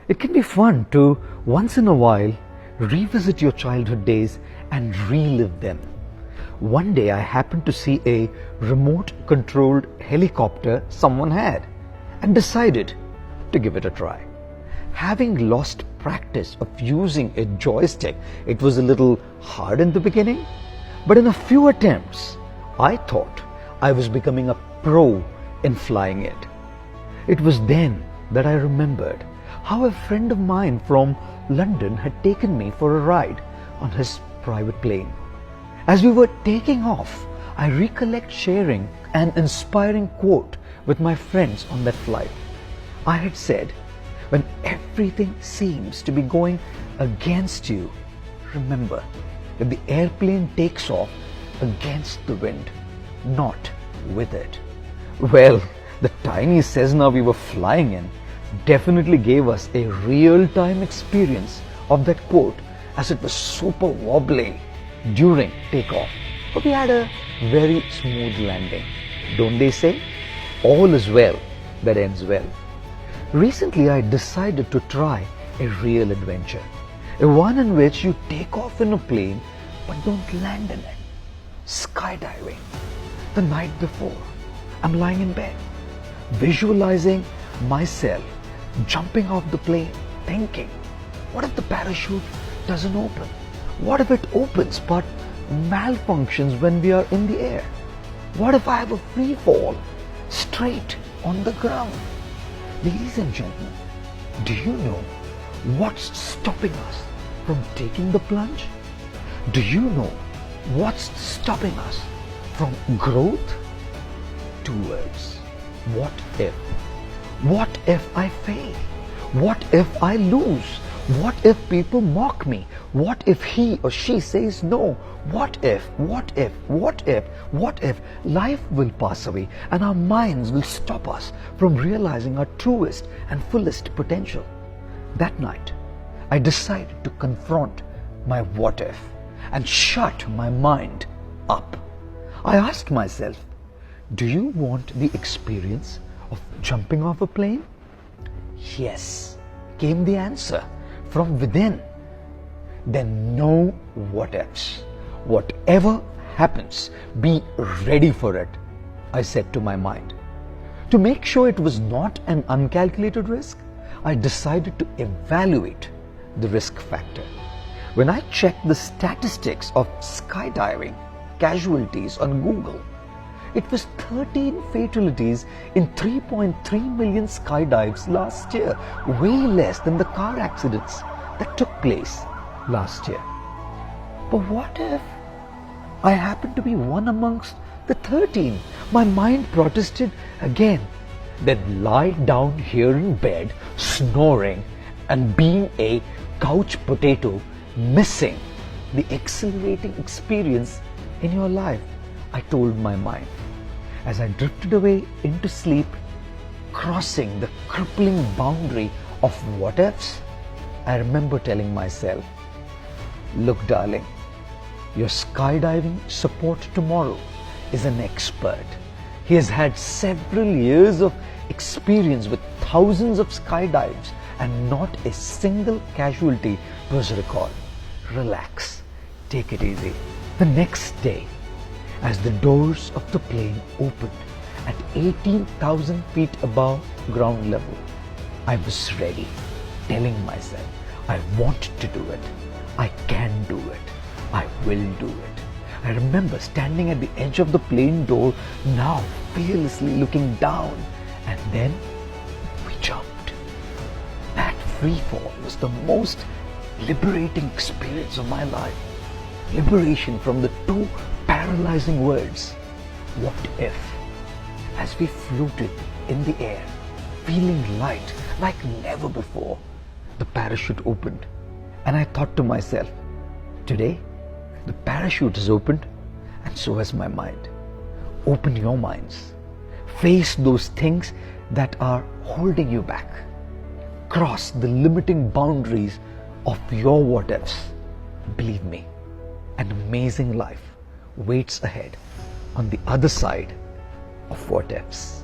It can be fun to, once in a while, revisit your childhood days and relive them. One day I happened to see a remote-controlled helicopter someone had and decided to give it a try. Having lost practice of using a joystick, it was a little hard in the beginning, but in a few attempts, I thought I was becoming a pro in flying it. It was then that I remembered how a friend of mine from London had taken me for a ride on his private plane. As we were taking off, I recollect sharing an inspiring quote with my friends on that flight. I had said, "When everything seems to be going against you, remember that the airplane takes off against the wind, not with it." Well, the tiny Cessna we were flying in definitely gave us a real-time experience of that quote, as it was super wobbly during takeoff. But we had a very smooth landing. Don't they say? All is well that ends well. Recently I decided to try a real adventure. A one in which you take off in a plane but don't land in it. Skydiving. The night before, I'm lying in bed, visualizing myself jumping off the plane, thinking, what if the parachute doesn't open? What if it opens but malfunctions when we are in the air? What if I have a free fall straight on the ground? Ladies and gentlemen, do you know what's stopping us from taking the plunge? Do you know what's stopping us from growth? Two words. What if? What if I fail? What if I lose? What if people mock me? What if he or she says no? What if life will pass away and our minds will stop us from realizing our truest and fullest potential? That night, I decided to confront my what if and shut my mind up. I asked myself, do you want the experience of jumping off a plane? Yes, came the answer from within. Then no what ifs. Whatever happens, be ready for it, I said to my mind. To make sure it was not an uncalculated risk, I decided to evaluate the risk factor. When I checked the statistics of skydiving casualties on Google, it was 13 fatalities in 3.3 million skydives last year, way less than the car accidents that took place last year. But what if I happened to be one amongst the 13? My mind protested again. Then lie down here in bed, snoring and being a couch potato, missing the exhilarating experience in your life, I told my mind. As I drifted away into sleep, crossing the crippling boundary of what ifs, I remember telling myself, look darling, your skydiving support tomorrow is an expert. He has had several years of experience with thousands of skydives and not a single casualty to his record. Relax, take it easy. The next day, as the doors of the plane opened at 18,000 feet above ground level, I was ready, telling myself, I want to do it, I can do it, I will do it. I remember standing at the edge of the plane door, now fearlessly looking down, and then we jumped. That free fall was the most liberating experience of my life. Liberation from the two paralyzing words, what if? As we floated in the air, feeling light like never before, the parachute opened, and I thought to myself, today the parachute is opened and so has my mind. Open your minds. Face those things that are holding you back. Cross the limiting boundaries of your what ifs. Believe me, an amazing life waits ahead on the other side of what ifs.